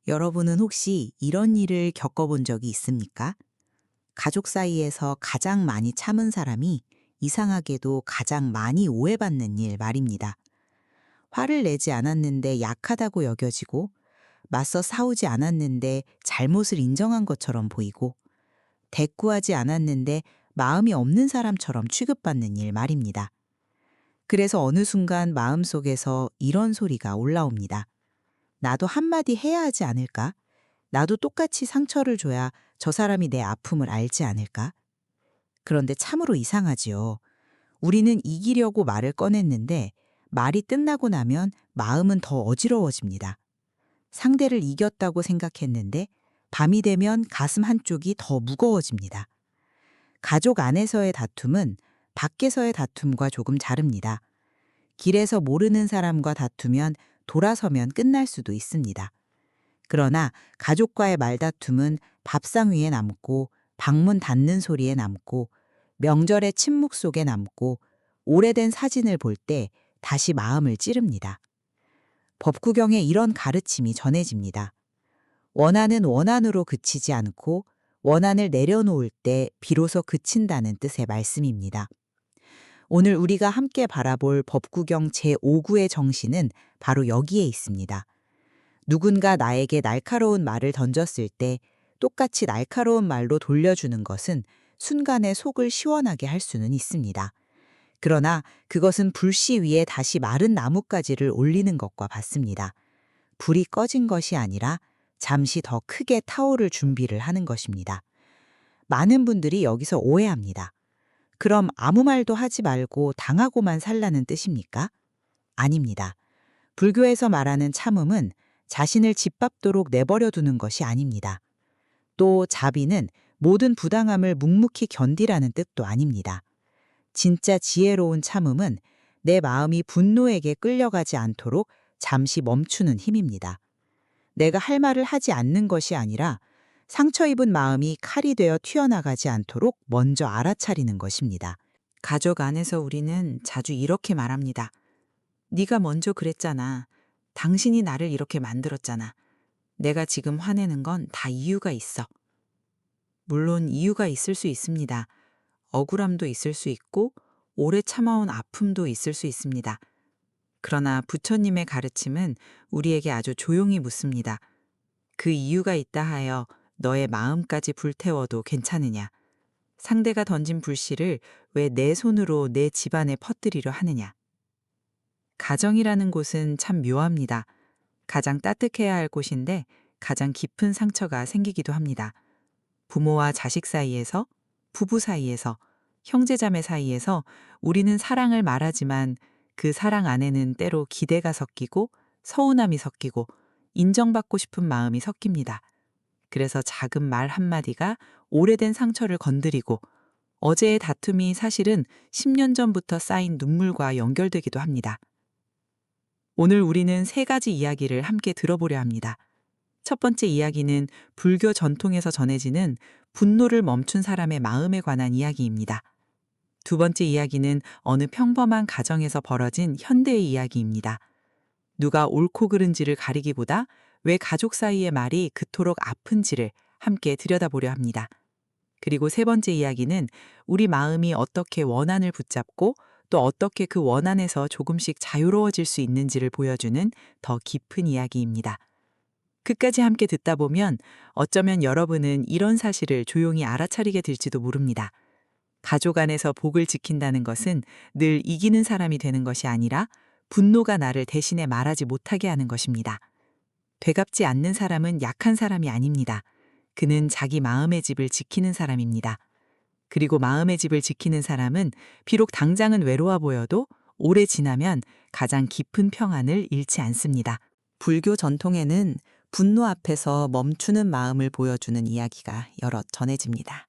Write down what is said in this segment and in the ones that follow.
여러분은 혹시 이런 일을 겪어본 적이 있습니까? 가족 사이에서 가장 많이 참은 사람이 이상하게도 가장 많이 오해받는 일 말입니다. 화를 내지 않았는데 약하다고 여겨지고, 맞서 싸우지 않았는데 잘못을 인정한 것처럼 보이고, 대꾸하지 않았는데 마음이 없는 사람처럼 취급받는 일 말입니다. 그래서 어느 순간 마음속에서 이런 소리가 올라옵니다. 나도 한마디 해야 하지 않을까? 나도 똑같이 상처를 줘야 저 사람이 내 아픔을 알지 않을까? 그런데 참으로 이상하지요. 우리는 이기려고 말을 꺼냈는데 말이 끝나고 나면 마음은 더 어지러워집니다. 상대를 이겼다고 생각했는데 밤이 되면 가슴 한쪽이 더 무거워집니다. 가족 안에서의 다툼은 밖에서의 다툼과 조금 다릅니다. 길에서 모르는 사람과 다투면 돌아서면 끝날 수도 있습니다. 그러나 가족과의 말다툼은 밥상 위에 남고 방문 닫는 소리에 남고 명절의 침묵 속에 남고 오래된 사진을 볼 때 다시 마음을 찌릅니다. 법구경에 이런 가르침이 전해집니다. 원한은 원한으로 그치지 않고 원한을 내려놓을 때 비로소 그친다는 뜻의 말씀입니다. 오늘 우리가 함께 바라볼 법구경 제5구의 정신은 바로 여기에 있습니다. 누군가 나에게 날카로운 말을 던졌을 때 똑같이 날카로운 말로 돌려주는 것은 순간에 속을 시원하게 할 수는 있습니다. 그러나 그것은 불씨 위에 다시 마른 나뭇가지를 올리는 것과 같습니다. 불이 꺼진 것이 아니라 잠시 더 크게 타오를 준비를 하는 것입니다. 많은 분들이 여기서 오해합니다. 그럼 아무 말도 하지 말고 당하고만 살라는 뜻입니까? 아닙니다. 불교에서 말하는 참음은 자신을 짓밟도록 내버려 두는 것이 아닙니다. 또 자비는 모든 부당함을 묵묵히 견디라는 뜻도 아닙니다. 진짜 지혜로운 참음은 내 마음이 분노에게 끌려가지 않도록 잠시 멈추는 힘입니다. 내가 할 말을 하지 않는 것이 아니라 상처 입은 마음이 칼이 되어 튀어나가지 않도록 먼저 알아차리는 것입니다. 가족 안에서 우리는 자주 이렇게 말합니다. 네가 먼저 그랬잖아. 당신이 나를 이렇게 만들었잖아. 내가 지금 화내는 건 다 이유가 있어. 물론 이유가 있을 수 있습니다. 억울함도 있을 수 있고 오래 참아온 아픔도 있을 수 있습니다. 그러나 부처님의 가르침은 우리에게 아주 조용히 묻습니다. 그 이유가 있다 하여 너의 마음까지 불태워도 괜찮으냐? 상대가 던진 불씨를 왜 내 손으로 내 집안에 퍼뜨리려 하느냐? 가정이라는 곳은 참 묘합니다. 가장 따뜻해야 할 곳인데 가장 깊은 상처가 생기기도 합니다. 부모와 자식 사이에서, 부부 사이에서, 형제자매 사이에서 우리는 사랑을 말하지만 그 사랑 안에는 때로 기대가 섞이고 서운함이 섞이고 인정받고 싶은 마음이 섞입니다. 그래서 작은 말 한마디가 오래된 상처를 건드리고 어제의 다툼이 사실은 10년 전부터 쌓인 눈물과 연결되기도 합니다. 오늘 우리는 세 가지 이야기를 함께 들어보려 합니다. 첫 번째 이야기는 불교 전통에서 전해지는 분노를 멈춘 사람의 마음에 관한 이야기입니다. 두 번째 이야기는 어느 평범한 가정에서 벌어진 현대의 이야기입니다. 누가 옳고 그른지를 가리기보다 왜 가족 사이의 말이 그토록 아픈지를 함께 들여다보려 합니다. 그리고 세 번째 이야기는 우리 마음이 어떻게 원한을 붙잡고 또 어떻게 그 원한에서 조금씩 자유로워질 수 있는지를 보여주는 더 깊은 이야기입니다. 끝까지 함께 듣다 보면 어쩌면 여러분은 이런 사실을 조용히 알아차리게 될지도 모릅니다. 가족 안에서 복을 지킨다는 것은 늘 이기는 사람이 되는 것이 아니라 분노가 나를 대신에 말하지 못하게 하는 것입니다. 되갚지 않는 사람은 약한 사람이 아닙니다. 그는 자기 마음의 집을 지키는 사람입니다. 그리고 마음의 집을 지키는 사람은 비록 당장은 외로워 보여도 오래 지나면 가장 깊은 평안을 잃지 않습니다. 불교 전통에는 분노 앞에서 멈추는 마음을 보여주는 이야기가 여럿 전해집니다.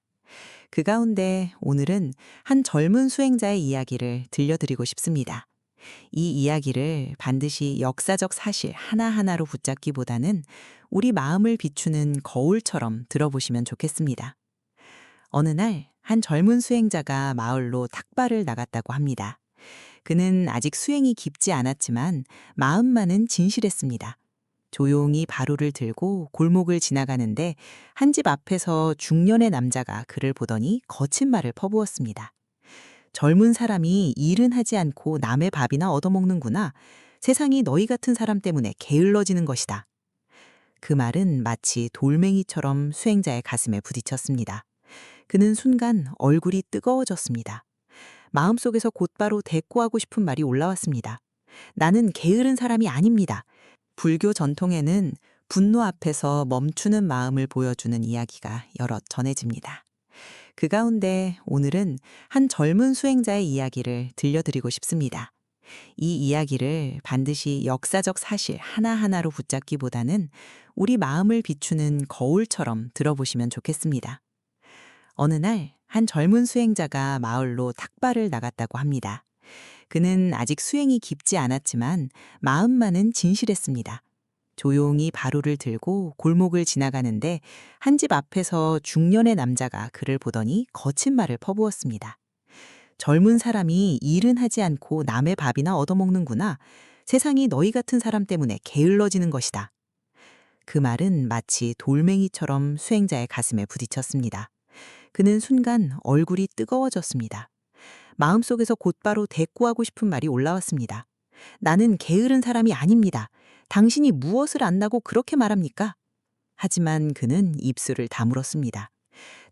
그 가운데 오늘은 한 젊은 수행자의 이야기를 들려드리고 싶습니다. 이 이야기를 반드시 역사적 사실 하나하나로 붙잡기보다는 우리 마음을 비추는 거울처럼 들어보시면 좋겠습니다. 어느 날 한 젊은 수행자가 마을로 탁발을 나갔다고 합니다. 그는 아직 수행이 깊지 않았지만 마음만은 진실했습니다. 조용히 바로를 들고 골목을 지나가는데 한 집 앞에서 중년의 남자가 그를 보더니 거친 말을 퍼부었습니다. 젊은 사람이 일은 하지 않고 남의 밥이나 얻어먹는구나. 세상이 너희 같은 사람 때문에 게을러지는 것이다. 그 말은 마치 돌멩이처럼 수행자의 가슴에 부딪혔습니다. 그는 순간 얼굴이 뜨거워졌습니다. 마음속에서 곧바로 대꾸하고 싶은 말이 올라왔습니다. 나는 게으른 사람이 아닙니다. 불교 전통에는 분노 앞에서 멈추는 마음을 보여주는 이야기가 여럿 전해집니다. 그 가운데 오늘은 한 젊은 수행자의 이야기를 들려드리고 싶습니다. 이 이야기를 반드시 역사적 사실 하나하나로 붙잡기보다는 우리 마음을 비추는 거울처럼 들어보시면 좋겠습니다. 어느 날 한 젊은 수행자가 마을로 탁발을 나갔다고 합니다. 그는 아직 수행이 깊지 않았지만 마음만은 진실했습니다. 조용히 바로를 들고 골목을 지나가는데 한 집 앞에서 중년의 남자가 그를 보더니 거친 말을 퍼부었습니다. 젊은 사람이 일은 하지 않고 남의 밥이나 얻어먹는구나. 세상이 너희 같은 사람 때문에 게을러지는 것이다. 그 말은 마치 돌멩이처럼 수행자의 가슴에 부딪혔습니다. 그는 순간 얼굴이 뜨거워졌습니다. 마음속에서 곧바로 대꾸하고 싶은 말이 올라왔습니다. 나는 게으른 사람이 아닙니다. 당신이 무엇을 안다고 그렇게 말합니까? 하지만 그는 입술을 다물었습니다.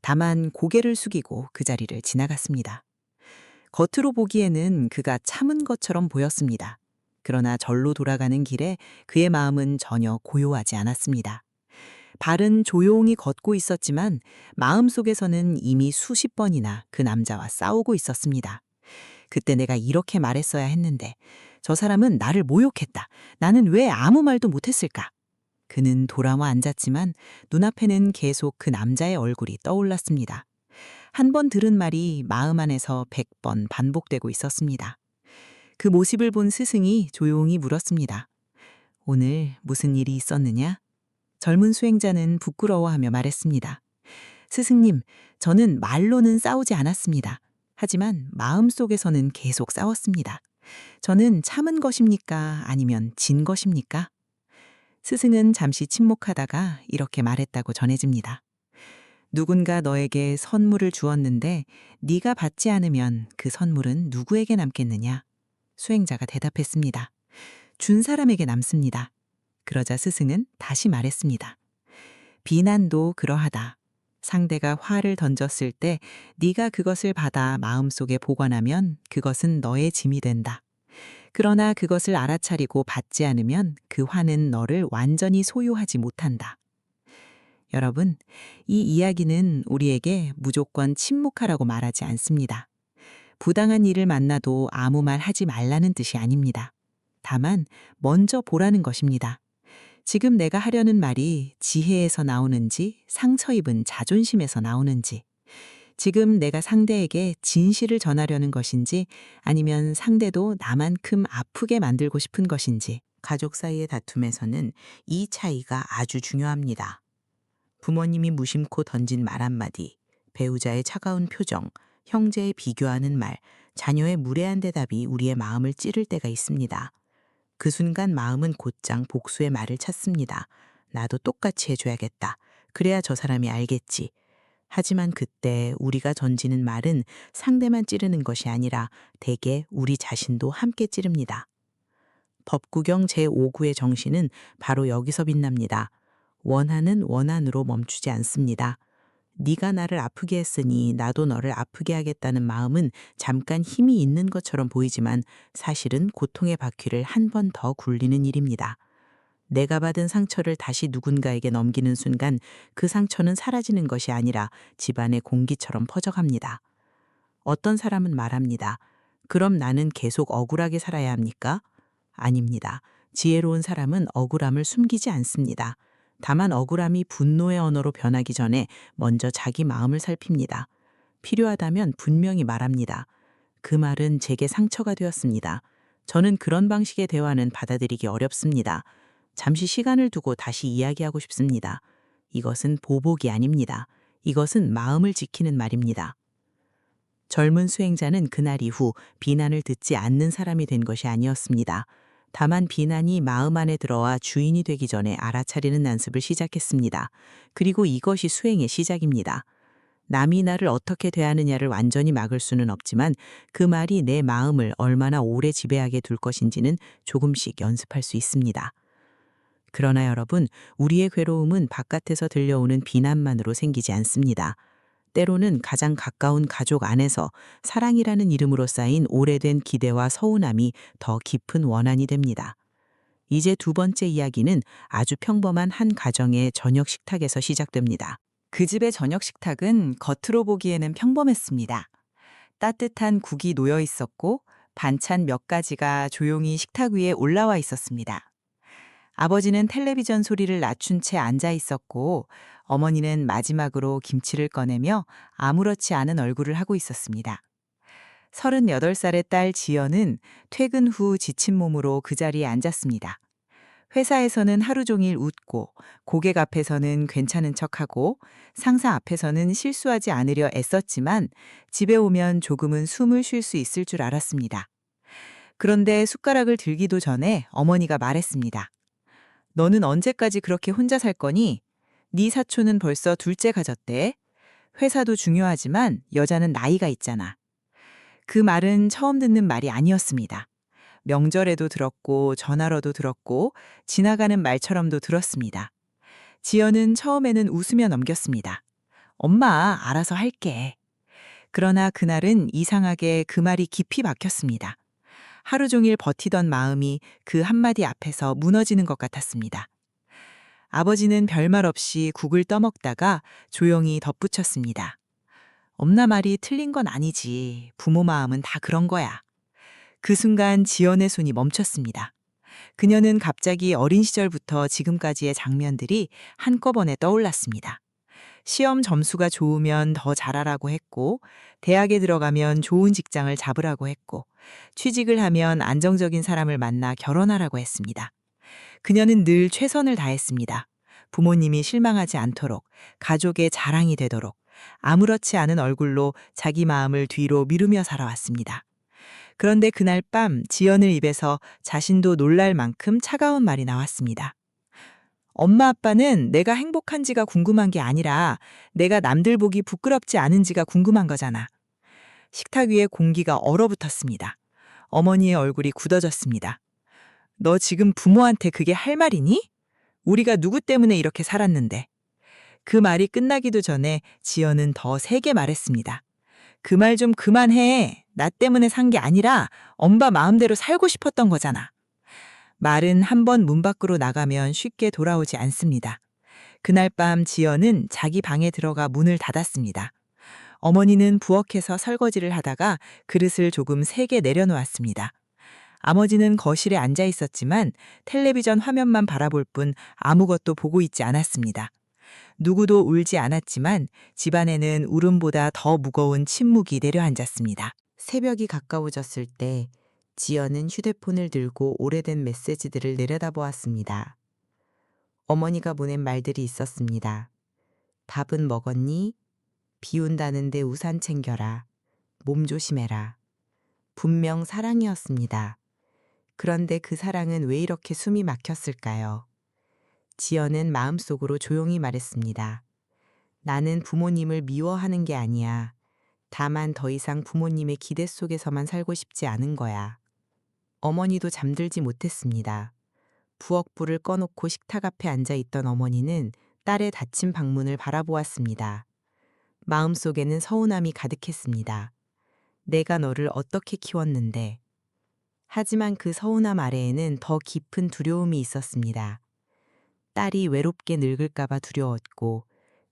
다만 고개를 숙이고 그 자리를 지나갔습니다. 겉으로 보기에는 그가 참은 것처럼 보였습니다. 그러나 절로 돌아가는 길에 그의 마음은 전혀 고요하지 않았습니다. 발은 조용히 걷고 있었지만 마음속에서는 이미 수십 번이나 그 남자와 싸우고 있었습니다. 그때 내가 이렇게 말했어야 했는데 저 사람은 나를 모욕했다. 나는 왜 아무 말도 못했을까? 그는 돌아와 앉았지만 눈앞에는 계속 그 남자의 얼굴이 떠올랐습니다. 한 번 들은 말이 마음 안에서 100번 반복되고 있었습니다. 그 모습을 본 스승이 조용히 물었습니다. 오늘 무슨 일이 있었느냐? 젊은 수행자는 부끄러워하며 말했습니다. 스승님, 저는 말로는 싸우지 않았습니다. 하지만 마음속에서는 계속 싸웠습니다. 저는 참은 것입니까? 아니면 진 것입니까? 스승은 잠시 침묵하다가 이렇게 말했다고 전해집니다. 누군가 너에게 선물을 주었는데 네가 받지 않으면 그 선물은 누구에게 남겠느냐? 수행자가 대답했습니다. 준 사람에게 남습니다. 그러자 스승은 다시 말했습니다. 비난도 그러하다. 상대가 화를 던졌을 때 네가 그것을 받아 마음속에 보관하면 그것은 너의 짐이 된다. 그러나 그것을 알아차리고 받지 않으면 그 화는 너를 완전히 소유하지 못한다. 여러분, 이 이야기는 우리에게 무조건 침묵하라고 말하지 않습니다. 부당한 일을 만나도 아무 말 하지 말라는 뜻이 아닙니다. 다만 먼저 보라는 것입니다. 지금 내가 하려는 말이 지혜에서 나오는지 상처 입은 자존심에서 나오는지, 지금 내가 상대에게 진실을 전하려는 것인지 아니면 상대도 나만큼 아프게 만들고 싶은 것인지, 가족 사이의 다툼에서는 이 차이가 아주 중요합니다. 부모님이 무심코 던진 말 한마디, 배우자의 차가운 표정, 형제의 비교하는 말, 자녀의 무례한 대답이 우리의 마음을 찌를 때가 있습니다. 그 순간 마음은 곧장 복수의 말을 찾습니다. 나도 똑같이 해줘야겠다. 그래야 저 사람이 알겠지. 하지만 그때 우리가 던지는 말은 상대만 찌르는 것이 아니라 대개 우리 자신도 함께 찌릅니다. 법구경 제5구의 정신은 바로 여기서 빛납니다. 원한은 원한으로 멈추지 않습니다. 네가 나를 아프게 했으니 나도 너를 아프게 하겠다는 마음은 잠깐 힘이 있는 것처럼 보이지만 사실은 고통의 바퀴를 한 번 더 굴리는 일입니다. 내가 받은 상처를 다시 누군가에게 넘기는 순간 그 상처는 사라지는 것이 아니라 집안의 공기처럼 퍼져갑니다. 어떤 사람은 말합니다. 그럼 나는 계속 억울하게 살아야 합니까? 아닙니다. 지혜로운 사람은 억울함을 숨기지 않습니다. 다만 억울함이 분노의 언어로 변하기 전에 먼저 자기 마음을 살핍니다. 필요하다면 분명히 말합니다. 그 말은 제게 상처가 되었습니다. 저는 그런 방식의 대화는 받아들이기 어렵습니다. 잠시 시간을 두고 다시 이야기하고 싶습니다. 이것은 보복이 아닙니다. 이것은 마음을 지키는 말입니다. 젊은 수행자는 그날 이후 비난을 듣지 않는 사람이 된 것이 아니었습니다. 다만 비난이 마음 안에 들어와 주인이 되기 전에 알아차리는 연습을 시작했습니다. 그리고 이것이 수행의 시작입니다. 남이 나를 어떻게 대하느냐를 완전히 막을 수는 없지만 그 말이 내 마음을 얼마나 오래 지배하게 둘 것인지는 조금씩 연습할 수 있습니다. 그러나 여러분, 우리의 괴로움은 바깥에서 들려오는 비난만으로 생기지 않습니다. 때로는 가장 가까운 가족 안에서 사랑이라는 이름으로 쌓인 오래된 기대와 서운함이 더 깊은 원한이 됩니다. 이제 두 번째 이야기는 아주 평범한 한 가정의 저녁 식탁에서 시작됩니다. 그 집의 저녁 식탁은 겉으로 보기에는 평범했습니다. 따뜻한 국이 놓여 있었고 반찬 몇 가지가 조용히 식탁 위에 올라와 있었습니다. 아버지는 텔레비전 소리를 낮춘 채 앉아 있었고 어머니는 마지막으로 김치를 꺼내며 아무렇지 않은 얼굴을 하고 있었습니다. 38살의 딸 지연은 퇴근 후 지친 몸으로 그 자리에 앉았습니다. 회사에서는 하루 종일 웃고 고객 앞에서는 괜찮은 척하고 상사 앞에서는 실수하지 않으려 애썼지만 집에 오면 조금은 숨을 쉴 수 있을 줄 알았습니다. 그런데 숟가락을 들기도 전에 어머니가 말했습니다. 너는 언제까지 그렇게 혼자 살 거니? 네 사촌은 벌써 둘째 가졌대. 회사도 중요하지만 여자는 나이가 있잖아. 그 말은 처음 듣는 말이 아니었습니다. 명절에도 들었고 전화로도 들었고 지나가는 말처럼도 들었습니다. 지연은 처음에는 웃으며 넘겼습니다. 엄마, 알아서 할게. 그러나 그날은 이상하게 그 말이 깊이 박혔습니다. 하루 종일 버티던 마음이 그 한마디 앞에서 무너지는 것 같았습니다. 아버지는 별말 없이 국을 떠먹다가 조용히 덧붙였습니다. 엄마 말이 틀린 건 아니지. 부모 마음은 다 그런 거야. 그 순간 지연의 손이 멈췄습니다. 그녀는 갑자기 어린 시절부터 지금까지의 장면들이 한꺼번에 떠올랐습니다. 시험 점수가 좋으면 더 잘하라고 했고, 대학에 들어가면 좋은 직장을 잡으라고 했고, 취직을 하면 안정적인 사람을 만나 결혼하라고 했습니다. 그녀는 늘 최선을 다했습니다. 부모님이 실망하지 않도록, 가족의 자랑이 되도록, 아무렇지 않은 얼굴로 자기 마음을 뒤로 미루며 살아왔습니다. 그런데 그날 밤 지연의 입에서 자신도 놀랄 만큼 차가운 말이 나왔습니다. 엄마 아빠는 내가 행복한지가 궁금한 게 아니라 내가 남들 보기 부끄럽지 않은지가 궁금한 거잖아. 식탁 위에 공기가 얼어붙었습니다. 어머니의 얼굴이 굳어졌습니다. 너 지금 부모한테 그게 할 말이니? 우리가 누구 때문에 이렇게 살았는데. 그 말이 끝나기도 전에 지연은 더 세게 말했습니다. 그 말 좀 그만해. 나 때문에 산 게 아니라 엄마 마음대로 살고 싶었던 거잖아. 말은 한 번 문 밖으로 나가면 쉽게 돌아오지 않습니다. 그날 밤 지연은 자기 방에 들어가 문을 닫았습니다. 어머니는 부엌에서 설거지를 하다가 그릇을 조금 세게 내려놓았습니다. 아버지는 거실에 앉아 있었지만 텔레비전 화면만 바라볼 뿐 아무것도 보고 있지 않았습니다. 누구도 울지 않았지만 집안에는 울음보다 더 무거운 침묵이 내려앉았습니다. 새벽이 가까워졌을 때 지연은 휴대폰을 들고 오래된 메시지들을 내려다보았습니다. 어머니가 보낸 말들이 있었습니다. 밥은 먹었니? 비 온다는데 우산 챙겨라. 몸 조심해라. 분명 사랑이었습니다. 그런데 그 사랑은 왜 이렇게 숨이 막혔을까요? 지연은 마음속으로 조용히 말했습니다. 나는 부모님을 미워하는 게 아니야. 다만 더 이상 부모님의 기대 속에서만 살고 싶지 않은 거야. 어머니도 잠들지 못했습니다. 부엌불을 꺼놓고 식탁 앞에 앉아 있던 어머니는 딸의 닫힌 방문을 바라보았습니다. 마음속에는 서운함이 가득했습니다. 내가 너를 어떻게 키웠는데. 하지만 그 서운함 아래에는 더 깊은 두려움이 있었습니다. 딸이 외롭게 늙을까봐 두려웠고,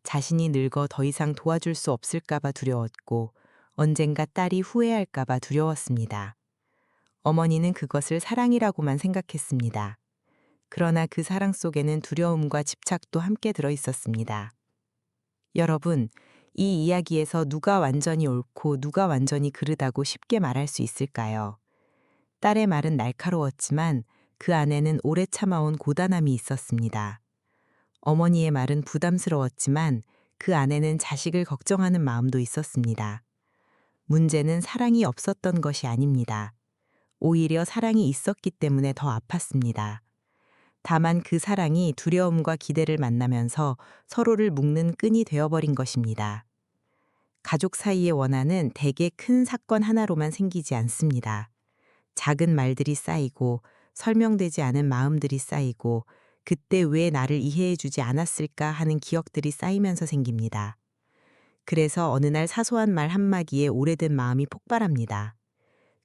자신이 늙어 더 이상 도와줄 수 없을까봐 두려웠고, 언젠가 딸이 후회할까봐 두려웠습니다. 어머니는 그것을 사랑이라고만 생각했습니다. 그러나 그 사랑 속에는 두려움과 집착도 함께 들어 있었습니다. 여러분, 이 이야기에서 누가 완전히 옳고 누가 완전히 그르다고 쉽게 말할 수 있을까요? 딸의 말은 날카로웠지만 그 안에는 오래 참아온 고단함이 있었습니다. 어머니의 말은 부담스러웠지만 그 안에는 자식을 걱정하는 마음도 있었습니다. 문제는 사랑이 없었던 것이 아닙니다. 오히려 사랑이 있었기 때문에 더 아팠습니다. 다만 그 사랑이 두려움과 기대를 만나면서 서로를 묶는 끈이 되어버린 것입니다. 가족 사이의 원한은 대개 큰 사건 하나로만 생기지 않습니다. 작은 말들이 쌓이고 설명되지 않은 마음들이 쌓이고 그때 왜 나를 이해해주지 않았을까 하는 기억들이 쌓이면서 생깁니다. 그래서 어느 날 사소한 말 한마디에 오래된 마음이 폭발합니다.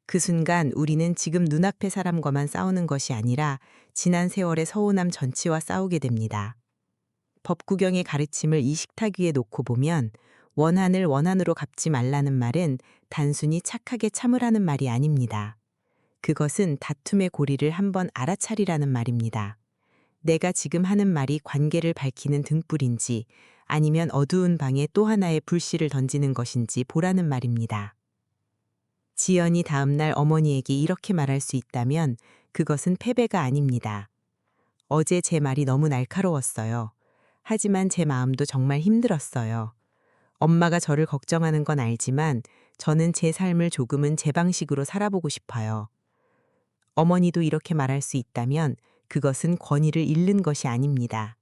그 순간 우리는 지금 눈앞의 사람과만 싸우는 것이 아니라 지난 세월의 서운함 전체와 싸우게 됩니다. 법구경의 가르침을 이 식탁 위에 놓고 보면 원한을 원한으로 갚지 말라는 말은 단순히 착하게 참으라는 말이 아닙니다. 그것은 다툼의 고리를 한번 알아차리라는 말입니다. 내가 지금 하는 말이 관계를 밝히는 등불인지 아니면 어두운 방에 또 하나의 불씨를 던지는 것인지 보라는 말입니다. 지연이 다음 날 어머니에게 이렇게 말할 수 있다면 그것은 패배가 아닙니다. 어제 제 말이 너무 날카로웠어요. 하지만 제 마음도 정말 힘들었어요. 엄마가 저를 걱정하는 건 알지만 저는 제 삶을 조금은 제 방식으로 살아보고 싶어요. 어머니도 이렇게 말할 수 있다면 그것은 권위를 잃는 것이 아닙니다.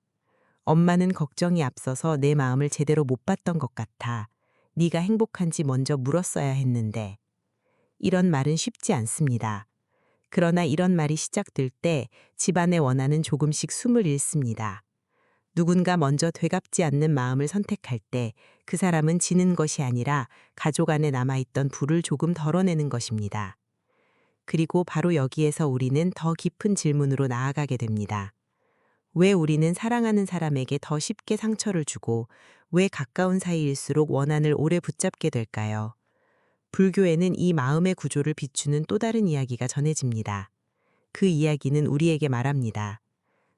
엄마는 걱정이 앞서서 내 마음을 제대로 못 봤던 것 같아. 네가 행복한지 먼저 물었어야 했는데. 이런 말은 쉽지 않습니다. 그러나 이런 말이 시작될 때 집안의 원한은 조금씩 숨을 잃습니다. 누군가 먼저 되갚지 않는 마음을 선택할 때 그 사람은 지는 것이 아니라 가족 안에 남아있던 불을 조금 덜어내는 것입니다. 그리고 바로 여기에서 우리는 더 깊은 질문으로 나아가게 됩니다. 왜 우리는 사랑하는 사람에게 더 쉽게 상처를 주고 왜 가까운 사이일수록 원한을 오래 붙잡게 될까요? 불교에는 이 마음의 구조를 비추는 또 다른 이야기가 전해집니다. 그 이야기는 우리에게 말합니다.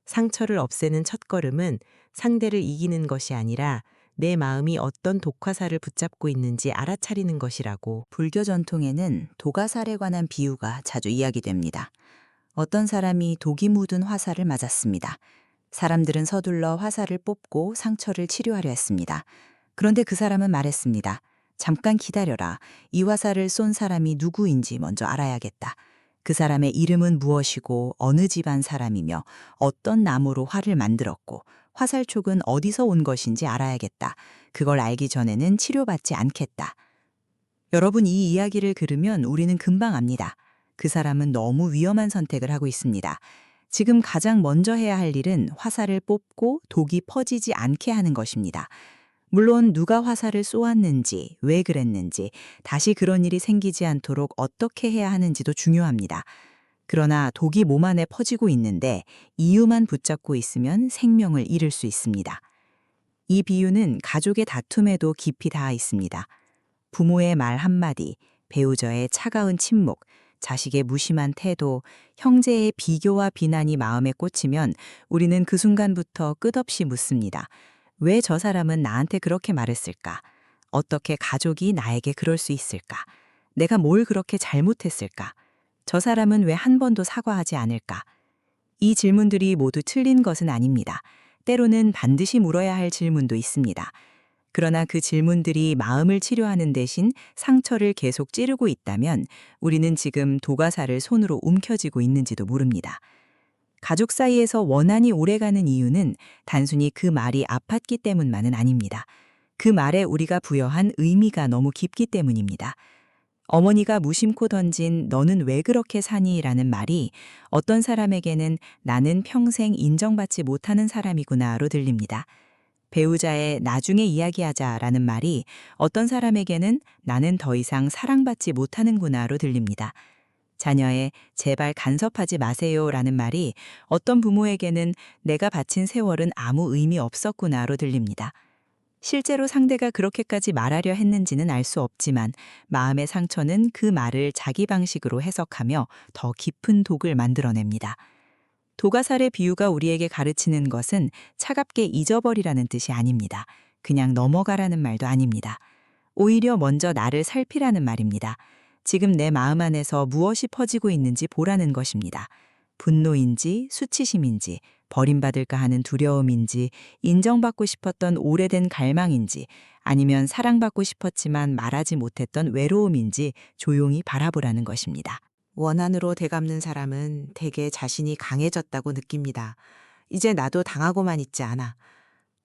상처를 없애는 첫걸음은 상대를 이기는 것이 아니라 내 마음이 어떤 독화살을 붙잡고 있는지 알아차리는 것이라고. 불교 전통에는 도가살에 관한 비유가 자주 이야기됩니다. 어떤 사람이 독이 묻은 화살을 맞았습니다. 사람들은 서둘러 화살을 뽑고 상처를 치료하려 했습니다. 그런데 그 사람은 말했습니다. 잠깐 기다려라. 이 화살을 쏜 사람이 누구인지 먼저 알아야겠다. 그 사람의 이름은 무엇이고 어느 집안 사람이며 어떤 나무로 활을 만들었고 화살촉은 어디서 온 것인지 알아야겠다. 그걸 알기 전에는 치료받지 않겠다. 여러분, 이 이야기를 들으면 우리는 금방 압니다. 그 사람은 너무 위험한 선택을 하고 있습니다. 지금 가장 먼저 해야 할 일은 화살을 뽑고 독이 퍼지지 않게 하는 것입니다. 물론 누가 화살을 쏘았는지, 왜 그랬는지, 다시 그런 일이 생기지 않도록 어떻게 해야 하는지도 중요합니다. 그러나 독이 몸 안에 퍼지고 있는데 이유만 붙잡고 있으면 생명을 잃을 수 있습니다. 이 비유는 가족의 다툼에도 깊이 닿아 있습니다. 부모의 말 한마디, 배우자의 차가운 침묵, 자식의 무심한 태도, 형제의 비교와 비난이 마음에 꽂히면 우리는 그 순간부터 끝없이 묻습니다. 왜 저 사람은 나한테 그렇게 말했을까? 어떻게 가족이 나에게 그럴 수 있을까? 내가 뭘 그렇게 잘못했을까? 저 사람은 왜 한 번도 사과하지 않을까? 이 질문들이 모두 틀린 것은 아닙니다. 때로는 반드시 물어야 할 질문도 있습니다. 그러나 그 질문들이 마음을 치료하는 대신 상처를 계속 찌르고 있다면 우리는 지금 도가살을 손으로 움켜쥐고 있는지도 모릅니다. 가족 사이에서 원한이 오래가는 이유는 단순히 그 말이 아팠기 때문만은 아닙니다. 그 말에 우리가 부여한 의미가 너무 깊기 때문입니다. 어머니가 무심코 던진 "너는 왜 그렇게 사니?" 라는 말이 어떤 사람에게는 "나는 평생 인정받지 못하는 사람이구나"로 들립니다. 배우자의 "나중에 이야기하자"라는 말이 어떤 사람에게는 "나는 더 이상 사랑받지 못하는구나"로 들립니다. 자녀의 "제발 간섭하지 마세요"라는 말이 어떤 부모에게는 "내가 바친 세월은 아무 의미 없었구나"로 들립니다. 실제로 상대가 그렇게까지 말하려 했는지는 알 수 없지만 마음의 상처는 그 말을 자기 방식으로 해석하며 더 깊은 독을 만들어냅니다. 도가살의 비유가 우리에게 가르치는 것은 차갑게 잊어버리라는 뜻이 아닙니다. 그냥 넘어가라는 말도 아닙니다. 오히려 먼저 나를 살피라는 말입니다. 지금 내 마음 안에서 무엇이 퍼지고 있는지 보라는 것입니다. 분노인지, 수치심인지, 버림받을까 하는 두려움인지, 인정받고 싶었던 오래된 갈망인지, 아니면 사랑받고 싶었지만 말하지 못했던 외로움인지 조용히 바라보라는 것입니다. 원한으로 되갚는 사람은 대개 자신이 강해졌다고 느낍니다. 이제 나도 당하고만 있지 않아.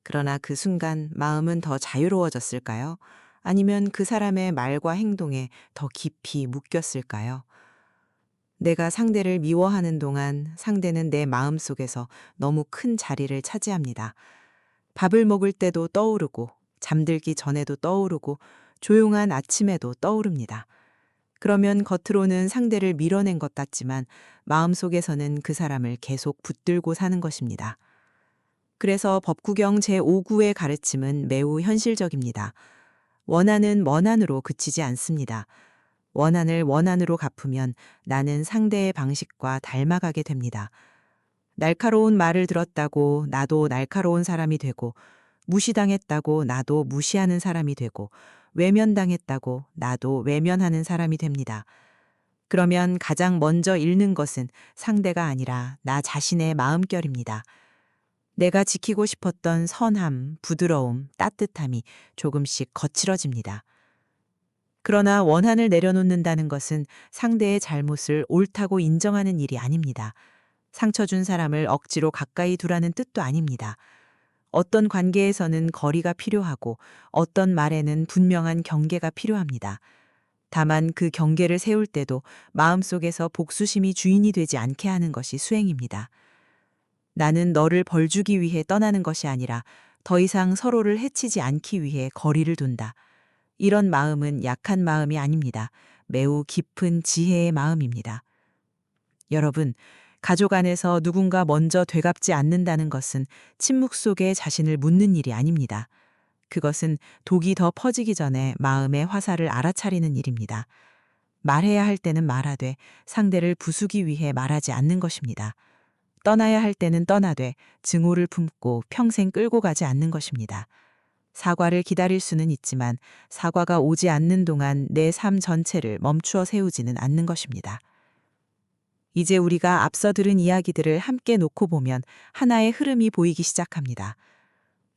그러나 그 순간 마음은 더 자유로워졌을까요? 아니면 그 사람의 말과 행동에 더 깊이 묶였을까요? 내가 상대를 미워하는 동안 상대는 내 마음 속에서 너무 큰 자리를 차지합니다. 밥을 먹을 때도 떠오르고, 잠들기 전에도 떠오르고, 조용한 아침에도 떠오릅니다. 그러면 겉으로는 상대를 밀어낸 것 같지만 마음속에서는 그 사람을 계속 붙들고 사는 것입니다. 그래서 법구경 제5구의 가르침은 매우 현실적입니다. 원한은 원한으로 그치지 않습니다. 원한을 원한으로 갚으면 나는 상대의 방식과 닮아가게 됩니다. 날카로운 말을 들었다고 나도 날카로운 사람이 되고, 무시당했다고 나도 무시하는 사람이 되고, 외면당했다고 나도 외면하는 사람이 됩니다. 그러면 가장 먼저 잃는 것은 상대가 아니라 나 자신의 마음결입니다. 내가 지키고 싶었던 선함, 부드러움, 따뜻함이 조금씩 거칠어집니다. 그러나 원한을 내려놓는다는 것은 상대의 잘못을 옳다고 인정하는 일이 아닙니다. 상처 준 사람을 억지로 가까이 두라는 뜻도 아닙니다. 어떤 관계에서는 거리가 필요하고 어떤 말에는 분명한 경계가 필요합니다. 다만 그 경계를 세울 때도 마음속에서 복수심이 주인이 되지 않게 하는 것이 수행입니다. 나는 너를 벌주기 위해 떠나는 것이 아니라 더 이상 서로를 해치지 않기 위해 거리를 둔다. 이런 마음은 약한 마음이 아닙니다. 매우 깊은 지혜의 마음입니다. 여러분, 가족 안에서 누군가 먼저 되갚지 않는다는 것은 침묵 속에 자신을 묻는 일이 아닙니다. 그것은 독이 더 퍼지기 전에 마음의 화살을 알아차리는 일입니다. 말해야 할 때는 말하되 상대를 부수기 위해 말하지 않는 것입니다. 떠나야 할 때는 떠나되 증오를 품고 평생 끌고 가지 않는 것입니다. 사과를 기다릴 수는 있지만 사과가 오지 않는 동안 내 삶 전체를 멈추어 세우지는 않는 것입니다. 이제 우리가 앞서 들은 이야기들을 함께 놓고 보면 하나의 흐름이 보이기 시작합니다.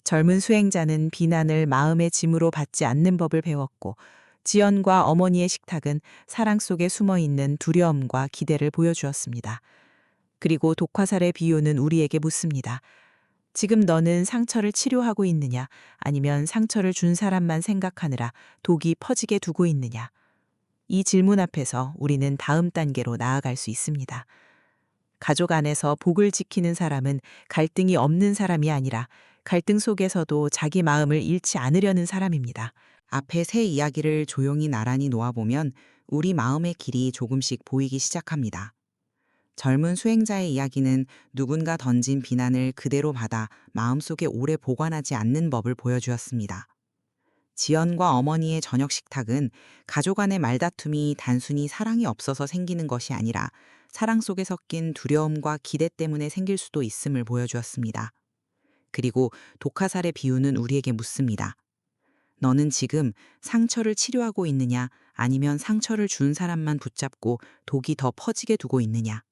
젊은 수행자는 비난을 마음의 짐으로 받지 않는 법을 배웠고, 지연과 어머니의 식탁은 사랑 속에 숨어 있는 두려움과 기대를 보여주었습니다. 그리고 독화살의 비유는 우리에게 묻습니다. 지금 너는 상처를 치료하고 있느냐, 아니면 상처를 준 사람만 생각하느라 독이 퍼지게 두고 있느냐? 이 질문 앞에서 우리는 다음 단계로 나아갈 수 있습니다. 가족 안에서 복을 지키는 사람은 갈등이 없는 사람이 아니라 갈등 속에서도 자기 마음을 잃지 않으려는 사람입니다. 앞에 세 이야기를 조용히 나란히 놓아보면 우리 마음의 길이 조금씩 보이기 시작합니다. 젊은 수행자의 이야기는 누군가 던진 비난을 그대로 받아 마음속에 오래 보관하지 않는 법을 보여주었습니다. 지연과 어머니의 저녁 식탁은 가족 안의 말다툼이 단순히 사랑이 없어서 생기는 것이 아니라 사랑 속에 섞인 두려움과 기대 때문에 생길 수도 있음을 보여주었습니다. 그리고 독화살의 비유는 우리에게 묻습니다. 너는 지금 상처를 치료하고 있느냐, 아니면 상처를 준 사람만 붙잡고 독이 더 퍼지게 두고 있느냐?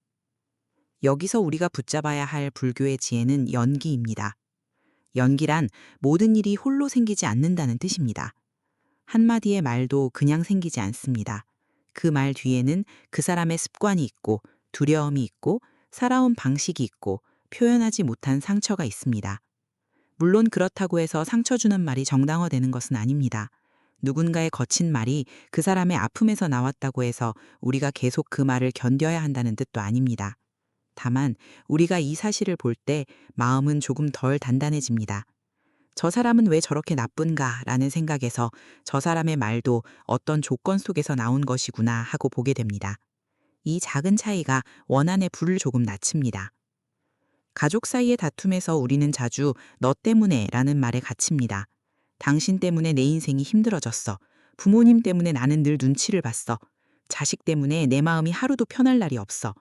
여기서 우리가 붙잡아야 할 불교의 지혜는 연기입니다. 연기란 모든 일이 홀로 생기지 않는다는 뜻입니다. 한마디의 말도 그냥 생기지 않습니다. 그 말 뒤에는 그 사람의 습관이 있고, 두려움이 있고, 살아온 방식이 있고, 표현하지 못한 상처가 있습니다. 물론 그렇다고 해서 상처 주는 말이 정당화되는 것은 아닙니다. 누군가의 거친 말이 그 사람의 아픔에서 나왔다고 해서 우리가 계속 그 말을 견뎌야 한다는 뜻도 아닙니다. 다만 우리가 이 사실을 볼 때 마음은 조금 덜 단단해집니다. 저 사람은 왜 저렇게 나쁜가 라는 생각에서 저 사람의 말도 어떤 조건 속에서 나온 것이구나 하고 보게 됩니다. 이 작은 차이가 원한의 불을 조금 낮춥니다. 가족 사이의 다툼에서 우리는 자주 너 때문에 라는 말에 갇힙니다. 당신 때문에 내 인생이 힘들어졌어. 부모님 때문에 나는 늘 눈치를 봤어. 자식 때문에 내 마음이 하루도 편할 날이 없어.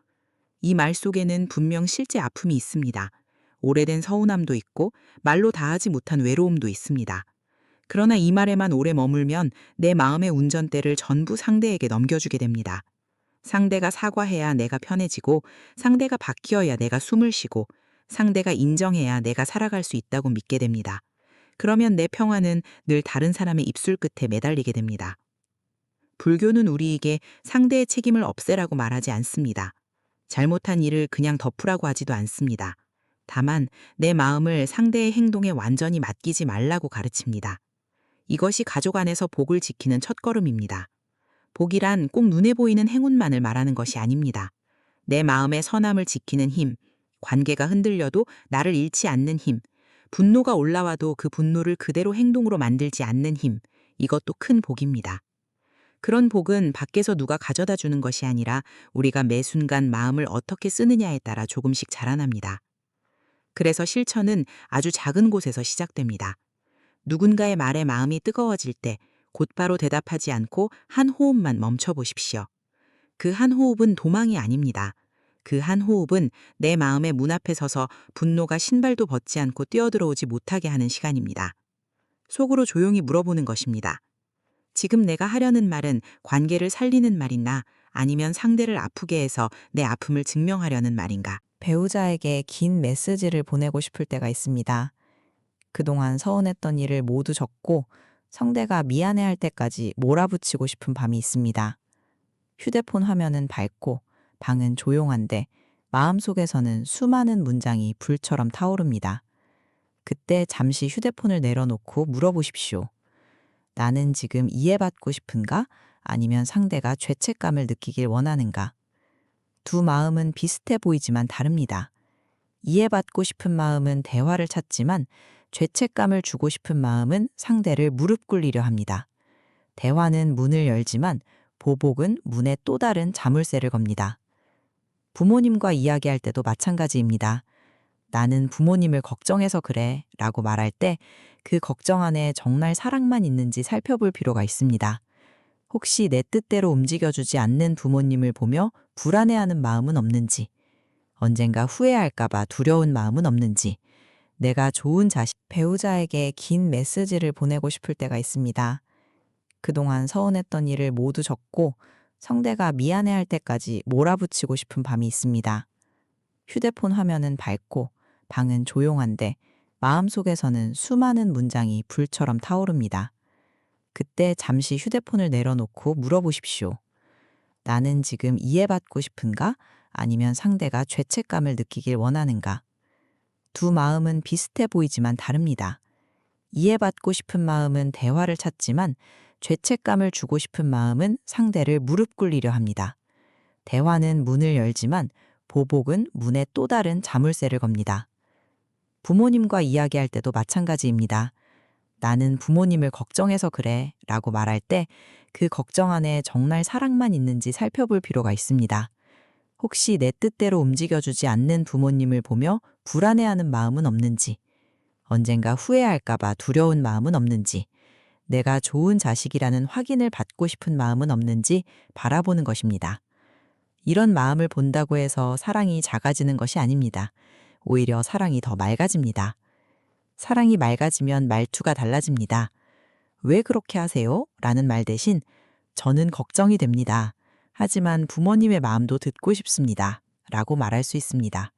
이 말 속에는 분명 실제 아픔이 있습니다. 오래된 서운함도 있고 말로 다하지 못한 외로움도 있습니다. 그러나 이 말에만 오래 머물면 내 마음의 운전대를 전부 상대에게 넘겨주게 됩니다. 상대가 사과해야 내가 편해지고, 상대가 바뀌어야 내가 숨을 쉬고, 상대가 인정해야 내가 살아갈 수 있다고 믿게 됩니다. 그러면 내 평화는 늘 다른 사람의 입술 끝에 매달리게 됩니다. 불교는 우리에게 상대의 책임을 없애라고 말하지 않습니다. 잘못한 일을 그냥 덮으라고 하지도 않습니다. 다만 내 마음을 상대의 행동에 완전히 맡기지 말라고 가르칩니다. 이것이 가족 안에서 복을 지키는 첫걸음입니다. 복이란 꼭 눈에 보이는 행운만을 말하는 것이 아닙니다. 내 마음의 선함을 지키는 힘, 관계가 흔들려도 나를 잃지 않는 힘, 분노가 올라와도 그 분노를 그대로 행동으로 만들지 않는 힘, 이것도 큰 복입니다. 그런 복은 밖에서 누가 가져다 주는 것이 아니라 우리가 매 순간 마음을 어떻게 쓰느냐에 따라 조금씩 자라납니다. 그래서 실천은 아주 작은 곳에서 시작됩니다. 누군가의 말에 마음이 뜨거워질 때 곧바로 대답하지 않고 한 호흡만 멈춰보십시오. 그 한 호흡은 도망이 아닙니다. 그 한 호흡은 내 마음의 문 앞에 서서 분노가 신발도 벗지 않고 뛰어들어오지 못하게 하는 시간입니다. 속으로 조용히 물어보는 것입니다. 지금 내가 하려는 말은 관계를 살리는 말이나 아니면 상대를 아프게 해서 내 아픔을 증명하려는 말인가? 배우자에게 긴 메시지를 보내고 싶을 때가 있습니다. 그동안 서운했던 일을 모두 적고 상대가 미안해할 때까지 몰아붙이고 싶은 밤이 있습니다. 휴대폰 화면은 밝고 방은 조용한데 마음속에서는 수많은 문장이 불처럼 타오릅니다. 그때 잠시 휴대폰을 내려놓고 물어보십시오. 나는 지금 이해받고 싶은가? 아니면 상대가 죄책감을 느끼길 원하는가? 두 마음은 비슷해 보이지만 다릅니다. 이해받고 싶은 마음은 대화를 찾지만 죄책감을 주고 싶은 마음은 상대를 무릎 꿇리려 합니다. 대화는 문을 열지만 보복은 문에 또 다른 자물쇠를 겁니다. 부모님과 이야기할 때도 마찬가지입니다. 나는 부모님을 걱정해서 그래 라고 말할 때 그 걱정 안에 정말 사랑만 있는지 살펴볼 필요가 있습니다. 혹시 내 뜻대로 움직여주지 않는 부모님을 보며 불안해하는 마음은 없는지, 언젠가 후회할까봐 두려운 마음은 없는지, 내가 좋은 배우자에게 긴 메시지를 보내고 싶을 때가 있습니다. 그동안 서운했던 일을 모두 적고 상대가 미안해할 때까지 몰아붙이고 싶은 밤이 있습니다. 휴대폰 화면은 밝고 방은 조용한데 마음속에서는 수많은 문장이 불처럼 타오릅니다. 그때 잠시 휴대폰을 내려놓고 물어보십시오. 나는 지금 이해받고 싶은가? 아니면 상대가 죄책감을 느끼길 원하는가? 두 마음은 비슷해 보이지만 다릅니다. 이해받고 싶은 마음은 대화를 찾지만 죄책감을 주고 싶은 마음은 상대를 무릎 꿇리려 합니다. 대화는 문을 열지만 보복은 문에 또 다른 자물쇠를 겁니다. 부모님과 이야기할 때도 마찬가지입니다. 나는 부모님을 걱정해서 그래 라고 말할 때 그 걱정 안에 정말 사랑만 있는지 살펴볼 필요가 있습니다. 혹시 내 뜻대로 움직여주지 않는 부모님을 보며 불안해하는 마음은 없는지, 언젠가 후회할까봐 두려운 마음은 없는지, 내가 좋은 자식이라는 확인을 받고 싶은 마음은 없는지 바라보는 것입니다. 이런 마음을 본다고 해서 사랑이 작아지는 것이 아닙니다. 오히려 사랑이 더 맑아집니다. 사랑이 맑아지면 말투가 달라집니다. 왜 그렇게 하세요? 라는 말 대신 저는 걱정이 됩니다. 하지만 부모님의 마음도 듣고 싶습니다. 라고 말할 수 있습니다.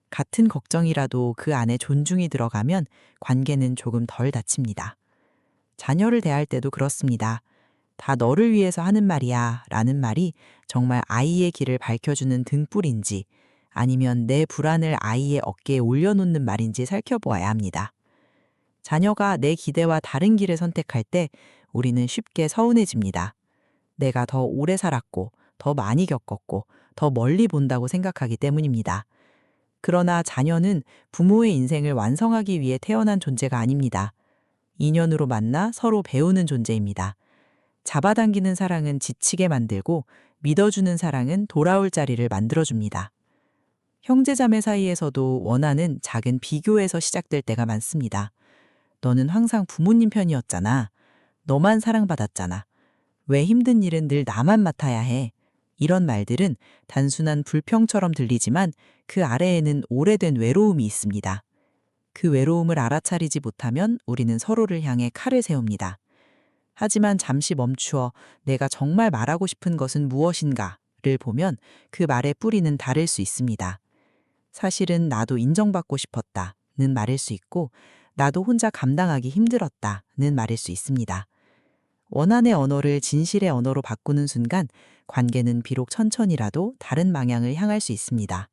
같은 걱정이라도 그 안에 존중이 들어가면 관계는 조금 덜 다칩니다. 자녀를 대할 때도 그렇습니다. 다 너를 위해서 하는 말이야 라는 말이 정말 아이의 길을 밝혀주는 등불인지 아니면 내 불안을 아이의 어깨에 올려놓는 말인지 살펴보아야 합니다. 자녀가 내 기대와 다른 길을 선택할 때 우리는 쉽게 서운해집니다. 내가 더 오래 살았고, 더 많이 겪었고, 더 멀리 본다고 생각하기 때문입니다. 그러나 자녀는 부모의 인생을 완성하기 위해 태어난 존재가 아닙니다. 인연으로 만나 서로 배우는 존재입니다. 잡아당기는 사랑은 지치게 만들고 믿어주는 사랑은 돌아올 자리를 만들어줍니다. 형제자매 사이에서도 원한은 작은 비교에서 시작될 때가 많습니다. 너는 항상 부모님 편이었잖아. 너만 사랑받았잖아. 왜 힘든 일은 늘 나만 맡아야 해? 이런 말들은 단순한 불평처럼 들리지만 그 아래에는 오래된 외로움이 있습니다. 그 외로움을 알아차리지 못하면 우리는 서로를 향해 칼을 세웁니다. 하지만 잠시 멈추어 내가 정말 말하고 싶은 것은 무엇인가를 보면 그 말의 뿌리는 다를 수 있습니다. 사실은 나도 인정받고 싶었다는 말일 수 있고 나도 혼자 감당하기 힘들었다는 말일 수 있습니다. 원한의 언어를 진실의 언어로 바꾸는 순간 관계는 비록 천천히라도 다른 방향을 향할 수 있습니다.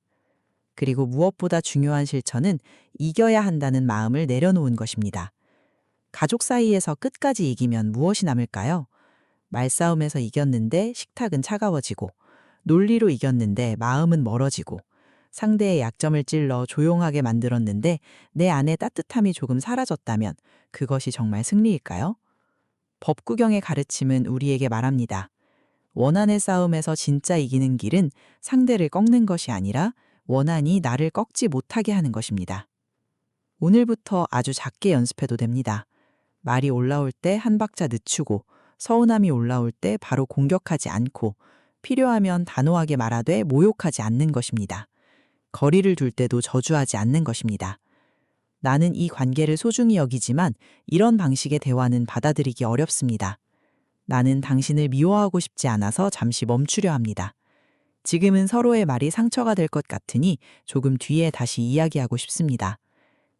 그리고 무엇보다 중요한 실천은 이겨야 한다는 마음을 내려놓은 것입니다. 가족 사이에서 끝까지 이기면 무엇이 남을까요? 말싸움에서 이겼는데 식탁은 차가워지고, 논리로 이겼는데 마음은 멀어지고, 상대의 약점을 찔러 조용하게 만들었는데 내 안에 따뜻함이 조금 사라졌다면 그것이 정말 승리일까요? 법구경의 가르침은 우리에게 말합니다. 원한의 싸움에서 진짜 이기는 길은 상대를 꺾는 것이 아니라 원한이 나를 꺾지 못하게 하는 것입니다. 오늘부터 아주 작게 연습해도 됩니다. 말이 올라올 때 한 박자 늦추고, 서운함이 올라올 때 바로 공격하지 않고, 필요하면 단호하게 말하되 모욕하지 않는 것입니다. 거리를 둘 때도 저주하지 않는 것입니다. 나는 이 관계를 소중히 여기지만 이런 방식의 대화는 받아들이기 어렵습니다. 나는 당신을 미워하고 싶지 않아서 잠시 멈추려 합니다. 지금은 서로의 말이 상처가 될 것 같으니 조금 뒤에 다시 이야기하고 싶습니다.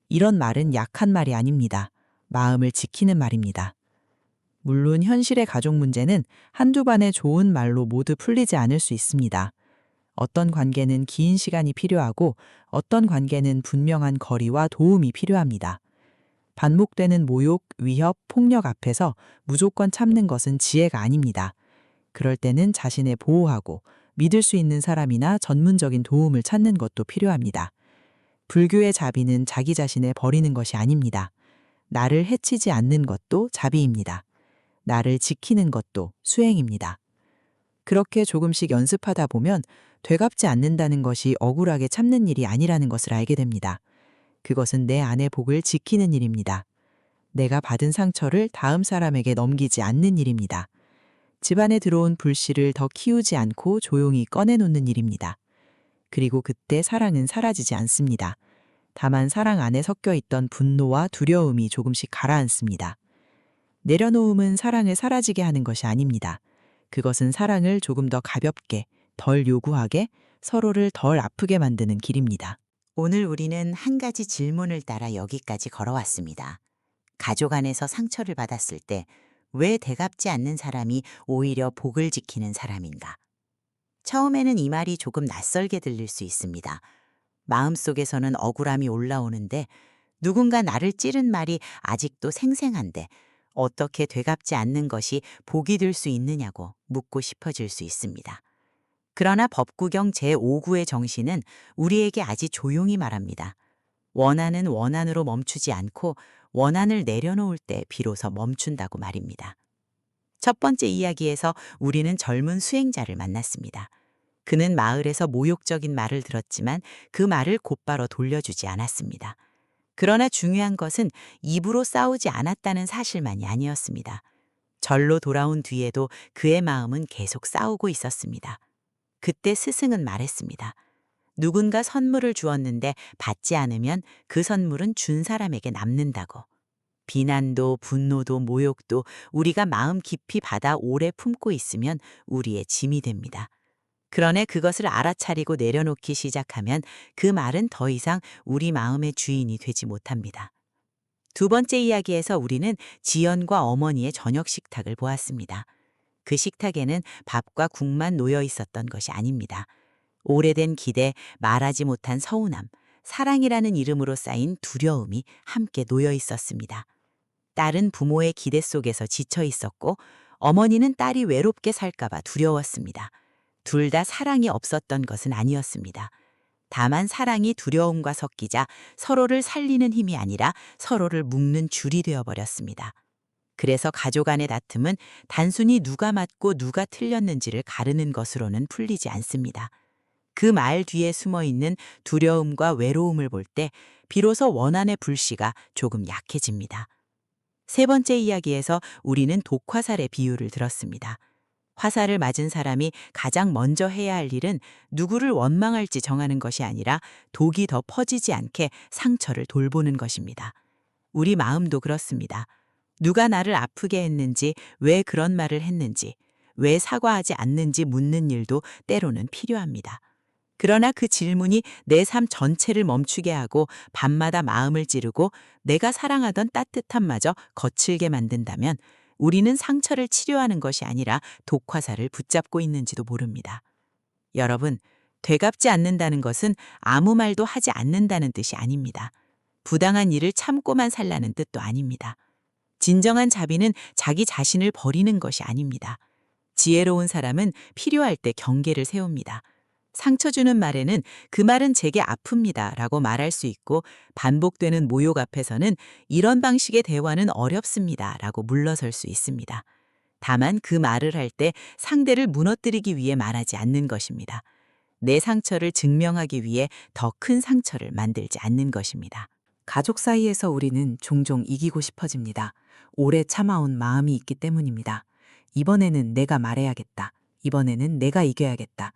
이런 말은 약한 말이 아닙니다. 마음을 지키는 말입니다. 물론 현실의 가족 문제는 한두 번의 좋은 말로 모두 풀리지 않을 수 있습니다. 어떤 관계는 긴 시간이 필요하고 어떤 관계는 분명한 거리와 도움이 필요합니다. 반복되는 모욕, 위협, 폭력 앞에서 무조건 참는 것은 지혜가 아닙니다. 그럴 때는 자신을 보호하고 믿을 수 있는 사람이나 전문적인 도움을 찾는 것도 필요합니다. 불교의 자비는 자기 자신을 버리는 것이 아닙니다. 나를 해치지 않는 것도 자비입니다. 나를 지키는 것도 수행입니다. 그렇게 조금씩 연습하다 보면 되갚지 않는다는 것이 억울하게 참는 일이 아니라는 것을 알게 됩니다. 그것은 내 안의 복을 지키는 일입니다. 내가 받은 상처를 다음 사람에게 넘기지 않는 일입니다. 집안에 들어온 불씨를 더 키우지 않고 조용히 꺼내놓는 일입니다. 그리고 그때 사랑은 사라지지 않습니다. 다만 사랑 안에 섞여 있던 분노와 두려움이 조금씩 가라앉습니다. 내려놓음은 사랑을 사라지게 하는 것이 아닙니다. 그것은 사랑을 조금 더 가볍게, 덜 요구하게, 서로를 덜 아프게 만드는 길입니다. 오늘 우리는 한 가지 질문을 따라 여기까지 걸어왔습니다. 가족 안에서 상처를 받았을 때 왜 되갚지 않는 사람이 오히려 복을 지키는 사람인가? 처음에는 이 말이 조금 낯설게 들릴 수 있습니다. 마음속에서는 억울함이 올라오는데 누군가 나를 찌른 말이 아직도 생생한데 어떻게 되갚지 않는 것이 복이 될 수 있느냐고 묻고 싶어질 수 있습니다. 그러나 법구경 제5구의 정신은 우리에게 아주 조용히 말합니다. 원한은 원한으로 멈추지 않고 원한을 내려놓을 때 비로소 멈춘다고 말입니다. 첫 번째 이야기에서 우리는 젊은 수행자를 만났습니다. 그는 마을에서 모욕적인 말을 들었지만 그 말을 곧바로 돌려주지 않았습니다. 그러나 중요한 것은 입으로 싸우지 않았다는 사실만이 아니었습니다. 절로 돌아온 뒤에도 그의 마음은 계속 싸우고 있었습니다. 그때 스승은 말했습니다. 누군가 선물을 주었는데 받지 않으면 그 선물은 준 사람에게 남는다고. 비난도 분노도 모욕도 우리가 마음 깊이 받아 오래 품고 있으면 우리의 짐이 됩니다. 그러나 그것을 알아차리고 내려놓기 시작하면 그 말은 더 이상 우리 마음의 주인이 되지 못합니다. 두 번째 이야기에서 우리는 지연과 어머니의 저녁 식탁을 보았습니다. 그 식탁에는 밥과 국만 놓여 있었던 것이 아닙니다. 오래된 기대, 말하지 못한 서운함, 사랑이라는 이름으로 쌓인 두려움이 함께 놓여 있었습니다. 딸은 부모의 기대 속에서 지쳐 있었고 어머니는 딸이 외롭게 살까봐 두려웠습니다. 둘 다 사랑이 없었던 것은 아니었습니다. 다만 사랑이 두려움과 섞이자 서로를 살리는 힘이 아니라 서로를 묶는 줄이 되어버렸습니다. 그래서 가족 간의 다툼은 단순히 누가 맞고 누가 틀렸는지를 가르는 것으로는 풀리지 않습니다. 그 말 뒤에 숨어 있는 두려움과 외로움을 볼 때 비로소 원한의 불씨가 조금 약해집니다. 세 번째 이야기에서 우리는 독화살의 비유를 들었습니다. 화살을 맞은 사람이 가장 먼저 해야 할 일은 누구를 원망할지 정하는 것이 아니라 독이 더 퍼지지 않게 상처를 돌보는 것입니다. 우리 마음도 그렇습니다. 누가 나를 아프게 했는지, 왜 그런 말을 했는지, 왜 사과하지 않는지 묻는 일도 때로는 필요합니다. 그러나 그 질문이 내 삶 전체를 멈추게 하고 밤마다 마음을 찌르고 내가 사랑하던 따뜻함마저 거칠게 만든다면 우리는 상처를 치료하는 것이 아니라 독화살을 붙잡고 있는지도 모릅니다. 여러분, 되갚지 않는다는 것은 아무 말도 하지 않는다는 뜻이 아닙니다. 부당한 일을 참고만 살라는 뜻도 아닙니다. 진정한 자비는 자기 자신을 버리는 것이 아닙니다. 지혜로운 사람은 필요할 때 경계를 세웁니다. 상처 주는 말에는 그 말은 제게 아픕니다 라고 말할 수 있고, 반복되는 모욕 앞에서는 이런 방식의 대화는 어렵습니다 라고 물러설 수 있습니다. 다만 그 말을 할 때 상대를 무너뜨리기 위해 말하지 않는 것입니다. 내 상처를 증명하기 위해 더 큰 상처를 만들지 않는 것입니다. 가족 사이에서 우리는 종종 이기고 싶어집니다. 오래 참아온 마음이 있기 때문입니다. 이번에는 내가 말해야겠다. 이번에는 내가 이겨야겠다.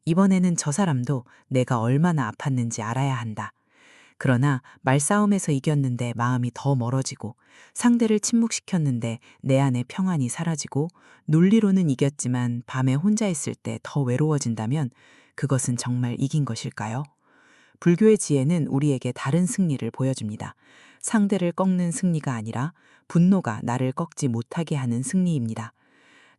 이번에는 저 사람도 내가 얼마나 아팠는지 알아야 한다. 그러나 말싸움에서 이겼는데 마음이 더 멀어지고, 상대를 침묵시켰는데 내 안에 평안이 사라지고, 논리로는 이겼지만 밤에 혼자 있을 때 더 외로워진다면 그것은 정말 이긴 것일까요? 불교의 지혜는 우리에게 다른 승리를 보여줍니다. 상대를 꺾는 승리가 아니라 분노가 나를 꺾지 못하게 하는 승리입니다.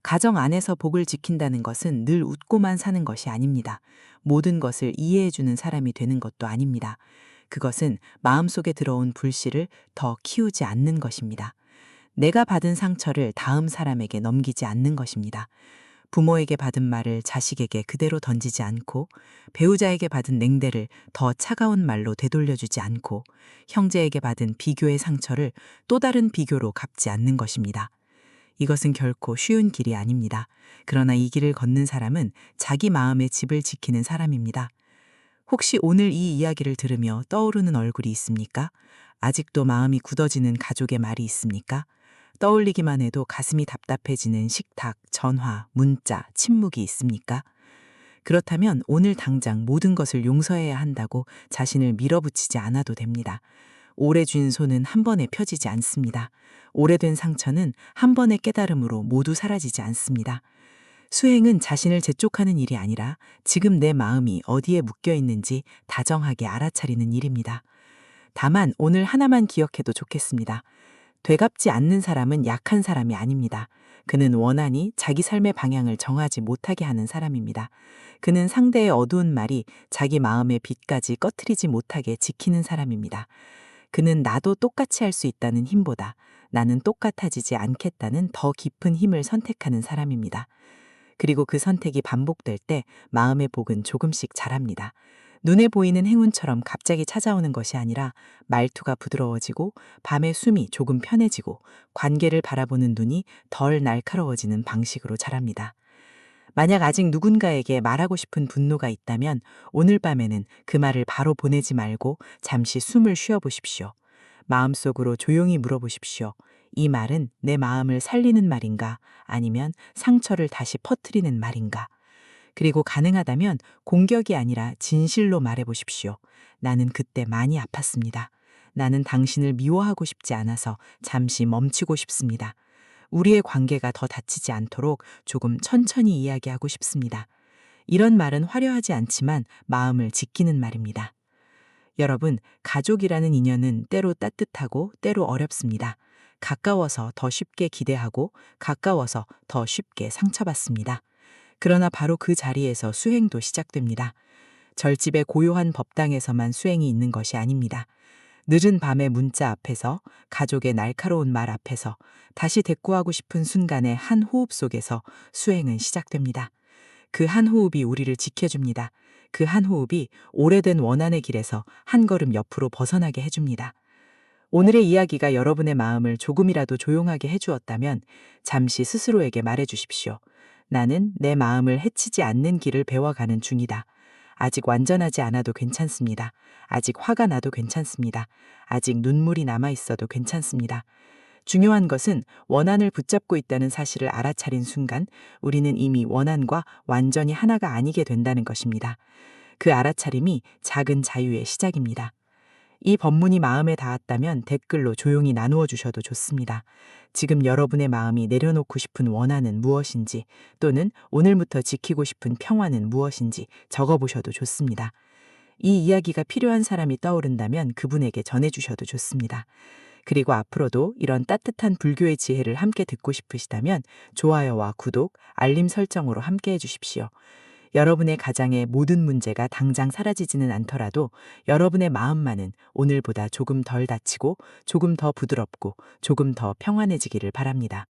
가정 안에서 복을 지킨다는 것은 늘 웃고만 사는 것이 아닙니다. 모든 것을 이해해주는 사람이 되는 것도 아닙니다. 그것은 마음속에 들어온 불씨를 더 키우지 않는 것입니다. 내가 받은 상처를 다음 사람에게 넘기지 않는 것입니다. 부모에게 받은 말을 자식에게 그대로 던지지 않고, 배우자에게 받은 냉대를 더 차가운 말로 되돌려주지 않고, 형제에게 받은 비교의 상처를 또 다른 비교로 갚지 않는 것입니다. 이것은 결코 쉬운 길이 아닙니다. 그러나 이 길을 걷는 사람은 자기 마음의 집을 지키는 사람입니다. 혹시 오늘 이 이야기를 들으며 떠오르는 얼굴이 있습니까? 아직도 마음이 굳어지는 가족의 말이 있습니까? 떠올리기만 해도 가슴이 답답해지는 식탁, 전화, 문자, 침묵이 있습니까? 그렇다면 오늘 당장 모든 것을 용서해야 한다고 자신을 밀어붙이지 않아도 됩니다. 오래 쥔 손은 한 번에 펴지지 않습니다. 오래된 상처는 한 번의 깨달음으로 모두 사라지지 않습니다. 수행은 자신을 재촉하는 일이 아니라 지금 내 마음이 어디에 묶여 있는지 다정하게 알아차리는 일입니다. 다만 오늘 하나만 기억해도 좋겠습니다. 되갚지 않는 사람은 약한 사람이 아닙니다. 그는 원한이 자기 삶의 방향을 정하지 못하게 하는 사람입니다. 그는 상대의 어두운 말이 자기 마음의 빛까지 꺼트리지 못하게 지키는 사람입니다. 그는 나도 똑같이 할 수 있다는 힘보다 나는 똑같아지지 않겠다는 더 깊은 힘을 선택하는 사람입니다. 그리고 그 선택이 반복될 때 마음의 복은 조금씩 자랍니다. 눈에 보이는 행운처럼 갑자기 찾아오는 것이 아니라 말투가 부드러워지고, 밤의 숨이 조금 편해지고, 관계를 바라보는 눈이 덜 날카로워지는 방식으로 자랍니다. 만약 아직 누군가에게 말하고 싶은 분노가 있다면 오늘 밤에는 그 말을 바로 보내지 말고 잠시 숨을 쉬어보십시오. 마음속으로 조용히 물어보십시오. 이 말은 내 마음을 살리는 말인가, 아니면 상처를 다시 퍼뜨리는 말인가? 그리고 가능하다면 공격이 아니라 진실로 말해보십시오. 나는 그때 많이 아팠습니다. 나는 당신을 미워하고 싶지 않아서 잠시 멈추고 싶습니다. 우리의 관계가 더 다치지 않도록 조금 천천히 이야기하고 싶습니다. 이런 말은 화려하지 않지만 마음을 지키는 말입니다. 여러분, 가족이라는 인연은 때로 따뜻하고 때로 어렵습니다. 가까워서 더 쉽게 기대하고 가까워서 더 쉽게 상처받습니다. 그러나 바로 그 자리에서 수행도 시작됩니다. 절집의 고요한 법당에서만 수행이 있는 것이 아닙니다. 늦은 밤의 문자 앞에서, 가족의 날카로운 말 앞에서, 다시 대꾸하고 싶은 순간의 한 호흡 속에서 수행은 시작됩니다. 그 한 호흡이 우리를 지켜줍니다. 그 한 호흡이 오래된 원한의 길에서 한 걸음 옆으로 벗어나게 해줍니다. 오늘의 이야기가 여러분의 마음을 조금이라도 조용하게 해주었다면 잠시 스스로에게 말해주십시오. 나는 내 마음을 해치지 않는 길을 배워가는 중이다. 아직 완전하지 않아도 괜찮습니다. 아직 화가 나도 괜찮습니다. 아직 눈물이 남아있어도 괜찮습니다. 중요한 것은 원한을 붙잡고 있다는 사실을 알아차린 순간 우리는 이미 원한과 완전히 하나가 아니게 된다는 것입니다. 그 알아차림이 작은 자유의 시작입니다. 이 법문이 마음에 닿았다면 댓글로 조용히 나누어 주셔도 좋습니다. 지금 여러분의 마음이 내려놓고 싶은 원한은 무엇인지, 또는 오늘부터 지키고 싶은 평화는 무엇인지 적어보셔도 좋습니다. 이 이야기가 필요한 사람이 떠오른다면 그분에게 전해주셔도 좋습니다. 그리고 앞으로도 이런 따뜻한 불교의 지혜를 함께 듣고 싶으시다면 좋아요와 구독, 알림 설정으로 함께 해주십시오. 여러분의 가정의 모든 문제가 당장 사라지지는 않더라도 여러분의 마음만은 오늘보다 조금 덜 다치고 조금 더 부드럽고 조금 더 평안해지기를 바랍니다.